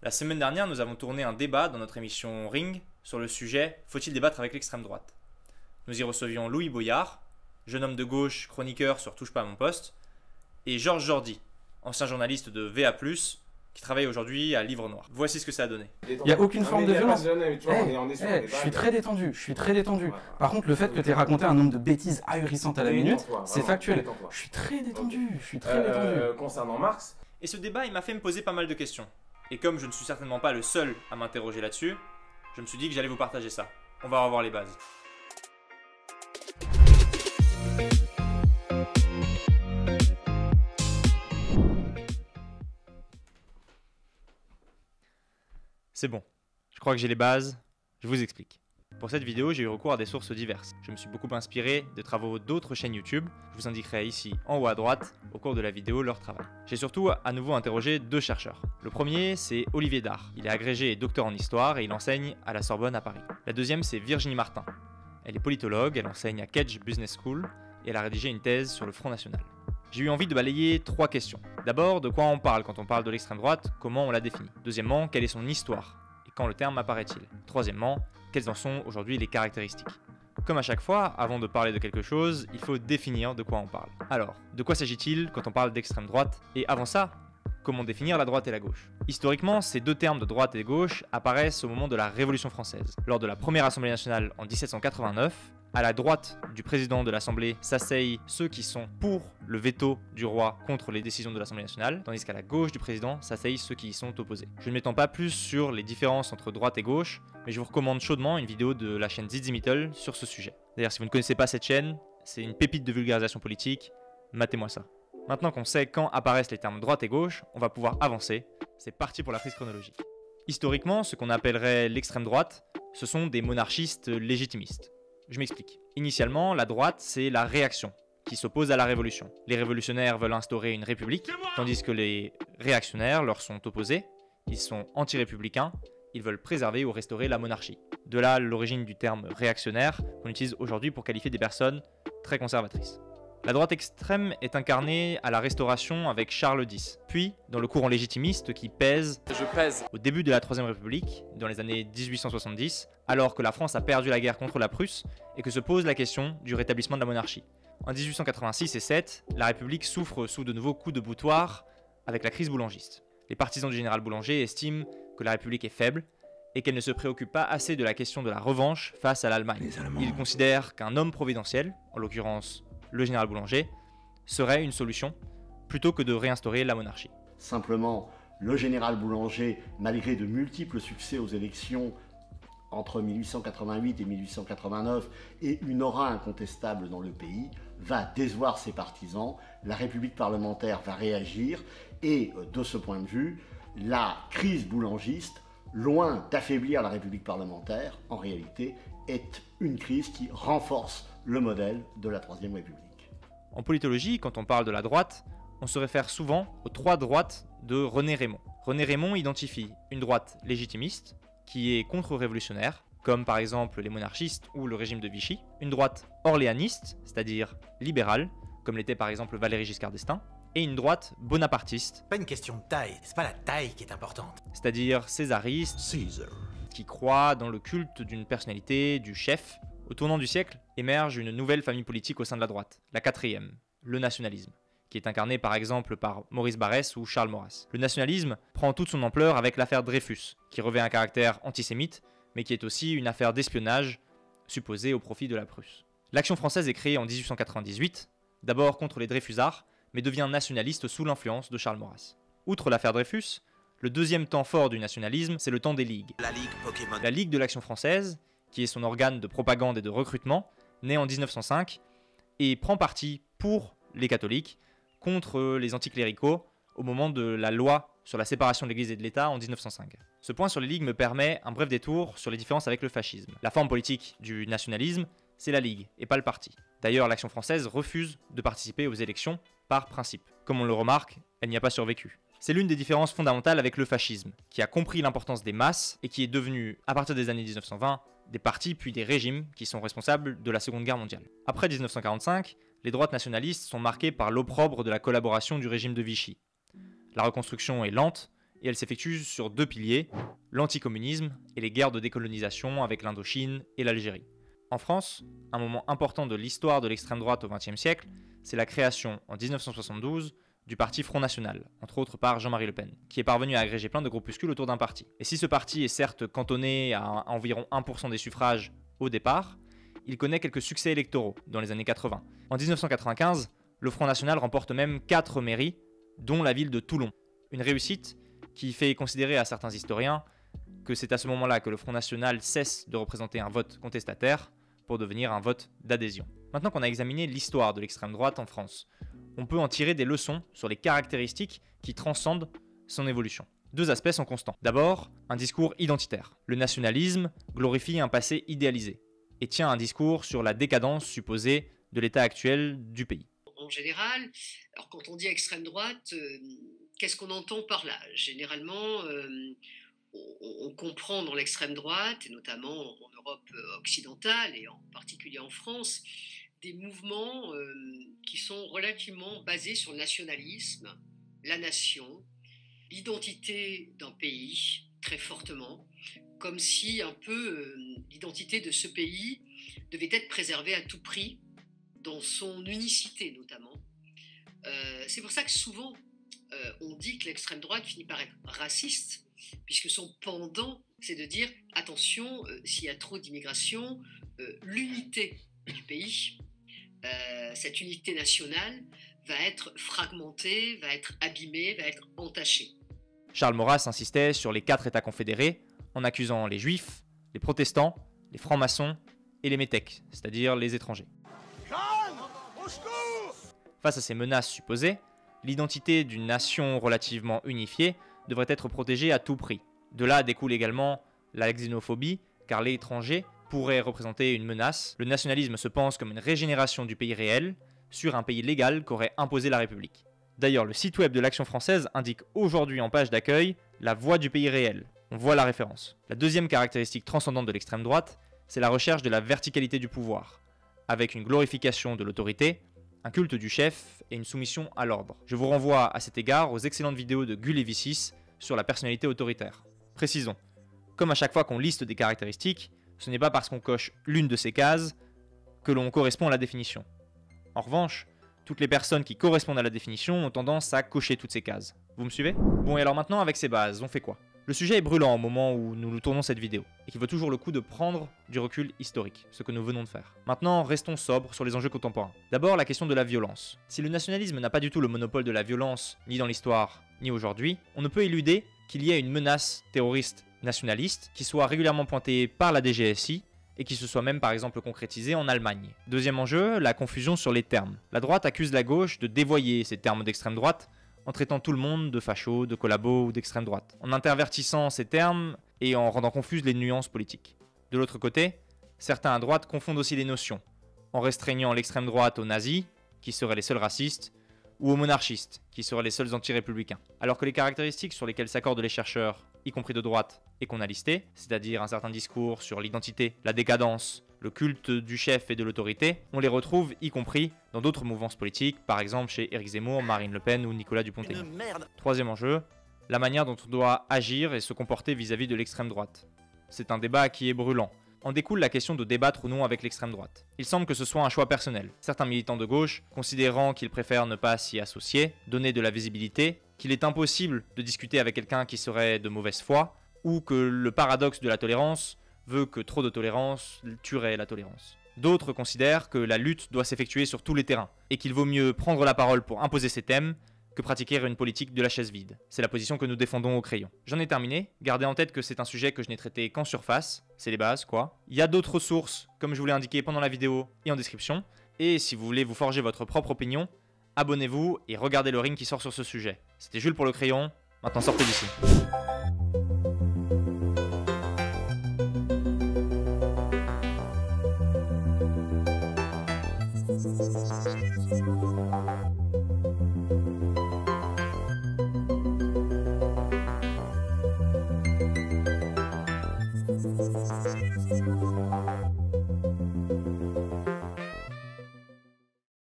La semaine dernière, nous avons tourné un débat dans notre émission Ring sur le sujet « Faut-il débattre avec l'extrême droite ?» Nous y recevions Louis Boyard, jeune homme de gauche, chroniqueur sur Touche pas à mon poste, et Georges Jordi, ancien journaliste de VA+, qui travaille aujourd'hui à Livre Noir. Voici ce que ça a donné. Il n'y a aucune forme de violence. Je suis très détendu, Par contre, le fait que tu aies raconté un nombre de bêtises ahurissantes à la minute, c'est factuel. Je suis très détendu, Concernant Marx... Et ce débat, il m'a fait me poser pas mal de questions. Et comme je ne suis certainement pas le seul à m'interroger là-dessus, je me suis dit que j'allais vous partager ça. On va revoir les bases. C'est bon, je crois que j'ai les bases, je vous explique. Pour cette vidéo, j'ai eu recours à des sources diverses. Je me suis beaucoup inspiré de travaux d'autres chaînes YouTube. Je vous indiquerai ici, en haut à droite, au cours de la vidéo, leur travail. J'ai surtout à nouveau interrogé deux chercheurs. Le premier, c'est Olivier Dard. Il est agrégé et docteur en histoire et il enseigne à la Sorbonne à Paris. La deuxième, c'est Virginie Martin. Elle est politologue, elle enseigne à Kedge Business School et elle a rédigé une thèse sur le Front National. J'ai eu envie de balayer trois questions. D'abord, de quoi on parle quand on parle de l'extrême droite, comment on la définit. Deuxièmement, quelle est son histoire et quand le terme apparaît-il. Troisièmement, quelles en sont aujourd'hui les caractéristiques. Comme à chaque fois, avant de parler de quelque chose, il faut définir de quoi on parle. Alors, de quoi s'agit-il quand on parle d'extrême droite? Et avant ça, comment définir la droite et la gauche? Historiquement, ces deux termes de droite et de gauche apparaissent au moment de la Révolution française. Lors de la première Assemblée nationale en 1789, à la droite du président de l'Assemblée s'asseyent ceux qui sont pour le veto du roi contre les décisions de l'Assemblée nationale, tandis qu'à la gauche du président s'asseyent ceux qui y sont opposés. Je ne m'étends pas plus sur les différences entre droite et gauche, mais je vous recommande chaudement une vidéo de la chaîne Zizimittel sur ce sujet. D'ailleurs, si vous ne connaissez pas cette chaîne, c'est une pépite de vulgarisation politique, matez-moi ça. Maintenant qu'on sait quand apparaissent les termes droite et gauche, on va pouvoir avancer. C'est parti pour la prise chronologique. Historiquement, ce qu'on appellerait l'extrême droite, ce sont des monarchistes légitimistes. Je m'explique. Initialement, la droite, c'est la réaction, qui s'oppose à la révolution. Les révolutionnaires veulent instaurer une république, tandis que les réactionnaires leur sont opposés. Ils sont anti-républicains, ils veulent préserver ou restaurer la monarchie. De là, l'origine du terme réactionnaire, qu'on utilise aujourd'hui pour qualifier des personnes très conservatrices. La droite extrême est incarnée à la Restauration avec Charles X, puis dans le courant légitimiste qui pèse au début de la Troisième République, dans les années 1870, alors que la France a perdu la guerre contre la Prusse et que se pose la question du rétablissement de la monarchie. En 1886 et 7, la République souffre sous de nouveaux coups de boutoir avec la crise boulangiste. Les partisans du général Boulanger estiment que la République est faible et qu'elle ne se préoccupe pas assez de la question de la revanche face à l'Allemagne. Ils considèrent qu'un homme providentiel, en l'occurrence le général Boulanger, serait une solution, plutôt que de réinstaurer la monarchie. Simplement, le général Boulanger, malgré de multiples succès aux élections entre 1888 et 1889 et une aura incontestable dans le pays, va décevoir ses partisans, la République parlementaire va réagir et, de ce point de vue, la crise boulangiste, loin d'affaiblir la République parlementaire, en réalité, est une crise qui renforce le modèle de la Troisième République. En politologie, quand on parle de la droite, on se réfère souvent aux trois droites de René Rémond. René Rémond identifie une droite légitimiste, qui est contre-révolutionnaire, comme par exemple les monarchistes ou le régime de Vichy, une droite orléaniste, c'est-à-dire libérale, comme l'était par exemple Valéry Giscard d'Estaing, et une droite bonapartiste. Pas une question de taille, c'est pas la taille qui est importante. C'est-à-dire césariste, qui croit dans le culte d'une personnalité, du chef. Au tournant du siècle, émerge une nouvelle famille politique au sein de la droite, la quatrième, le nationalisme, qui est incarné par exemple par Maurice Barrès ou Charles Maurras. Le nationalisme prend toute son ampleur avec l'affaire Dreyfus, qui revêt un caractère antisémite, mais qui est aussi une affaire d'espionnage supposée au profit de la Prusse. L'Action française est créée en 1898, d'abord contre les Dreyfusards, mais devient nationaliste sous l'influence de Charles Maurras. Outre l'affaire Dreyfus, le deuxième temps fort du nationalisme, c'est le temps des ligues. La Ligue Pokémon. La Ligue de l'Action française, qui est son organe de propagande et de recrutement, née en 1905, et prend parti pour les catholiques contre les anticléricaux au moment de la loi sur la séparation de l'Église et de l'État en 1905. Ce point sur les ligues me permet un bref détour sur les différences avec le fascisme. La forme politique du nationalisme, c'est la Ligue et pas le parti. D'ailleurs, l'Action française refuse de participer aux élections par principe. Comme on le remarque, elle n'y a pas survécu. C'est l'une des différences fondamentales avec le fascisme, qui a compris l'importance des masses et qui est devenu, à partir des années 1920, des partis puis des régimes qui sont responsables de la Seconde Guerre mondiale. Après 1945, les droites nationalistes sont marquées par l'opprobre de la collaboration du régime de Vichy. La reconstruction est lente et elle s'effectue sur deux piliers, l'anticommunisme et les guerres de décolonisation avec l'Indochine et l'Algérie. En France, un moment important de l'histoire de l'extrême droite au XXe siècle, c'est la création en 1972 du parti Front National, entre autres par Jean-Marie Le Pen, qui est parvenu à agréger plein de groupuscules autour d'un parti. Et si ce parti est certes cantonné à environ 1% des suffrages au départ, il connaît quelques succès électoraux dans les années 80. En 1995, le Front National remporte même 4 mairies, dont la ville de Toulon. Une réussite qui fait considérer à certains historiens que c'est à ce moment-là que le Front National cesse de représenter un vote contestataire pour devenir un vote d'adhésion. Maintenant qu'on a examiné l'histoire de l'extrême droite en France, on peut en tirer des leçons sur les caractéristiques qui transcendent son évolution. Deux aspects sont constants. D'abord, un discours identitaire. Le nationalisme glorifie un passé idéalisé et tient un discours sur la décadence supposée de l'état actuel du pays. En général, alors quand on dit extrême droite, qu'est-ce qu'on entend par là? Généralement, on comprend dans l'extrême droite, et notamment en Europe occidentale et en particulier en France, des mouvements qui sont relativement basés sur le nationalisme, la nation, l'identité d'un pays très fortement, comme si un peu l'identité de ce pays devait être préservée à tout prix, dans son unicité notamment. C'est pour ça que souvent on dit que l'extrême droite finit par être raciste, puisque son pendant, c'est de dire attention, s'il y a trop d'immigration, l'unité du pays, cette unité nationale va être fragmentée, va être abîmée, va être entachée. Charles Maurras insistait sur les 4 États confédérés en accusant les juifs, les protestants, les francs-maçons et les métèques, c'est-à-dire les étrangers. Face à ces menaces supposées, l'identité d'une nation relativement unifiée devrait être protégée à tout prix. De là découle également la xénophobie, car l'étranger pourrait représenter une menace. Le nationalisme se pense comme une régénération du pays réel sur un pays légal qu'aurait imposé la République. D'ailleurs, le site web de l'Action française indique aujourd'hui en page d'accueil la voix du pays réel. On voit la référence. La deuxième caractéristique transcendante de l'extrême droite, c'est la recherche de la verticalité du pouvoir, avec une glorification de l'autorité, un culte du chef et une soumission à l'ordre. Je vous renvoie à cet égard aux excellentes vidéos de Gull et Vicis sur la personnalité autoritaire. Précisons, comme à chaque fois qu'on liste des caractéristiques, ce n'est pas parce qu'on coche l'une de ces cases que l'on correspond à la définition. En revanche, toutes les personnes qui correspondent à la définition ont tendance à cocher toutes ces cases. Vous me suivez? Bon, et alors maintenant, avec ces bases, on fait quoi? Le sujet est brûlant au moment où nous tournons cette vidéo, et qu'il vaut toujours le coup de prendre du recul historique, ce que nous venons de faire. Maintenant, restons sobres sur les enjeux contemporains. D'abord, la question de la violence. Si le nationalisme n'a pas du tout le monopole de la violence, ni dans l'histoire, ni aujourd'hui, on ne peut éluder qu'il y ait une menace terroriste nationaliste qui soit régulièrement pointée par la DGSI, et qui se soit même par exemple concrétisée en Allemagne. Deuxième enjeu, la confusion sur les termes. La droite accuse la gauche de dévoyer ces termes d'extrême droite, en traitant tout le monde de facho, de collabo ou d'extrême droite, en intervertissant ces termes et en rendant confuses les nuances politiques. De l'autre côté, certains à droite confondent aussi les notions, en restreignant l'extrême droite aux nazis, qui seraient les seuls racistes, ou aux monarchistes, qui seraient les seuls anti-républicains. Alors que les caractéristiques sur lesquelles s'accordent les chercheurs, y compris de droite, et qu'on a listées, c'est-à-dire un certain discours sur l'identité, la décadence, le culte du chef et de l'autorité, on les retrouve y compris dans d'autres mouvances politiques, par exemple chez Éric Zemmour, Marine Le Pen ou Nicolas Dupont-Aignan. Troisième enjeu, la manière dont on doit agir et se comporter vis-à-vis de l'extrême droite. C'est un débat qui est brûlant. En découle la question de débattre ou non avec l'extrême droite. Il semble que ce soit un choix personnel. Certains militants de gauche, considérant qu'ils préfèrent ne pas s'y associer, donner de la visibilité, qu'il est impossible de discuter avec quelqu'un qui serait de mauvaise foi, ou que le paradoxe de la tolérance veut que trop de tolérance tuerait la tolérance. D'autres considèrent que la lutte doit s'effectuer sur tous les terrains, et qu'il vaut mieux prendre la parole pour imposer ses thèmes que pratiquer une politique de la chaise vide. C'est la position que nous défendons au crayon. J'en ai terminé, gardez en tête que c'est un sujet que je n'ai traité qu'en surface, c'est les bases quoi. Il y a d'autres sources, comme je vous l'ai indiqué pendant la vidéo et en description, et si vous voulez vous forger votre propre opinion, abonnez-vous et regardez le ring qui sort sur ce sujet. C'était Jules pour le crayon, maintenant sortez d'ici.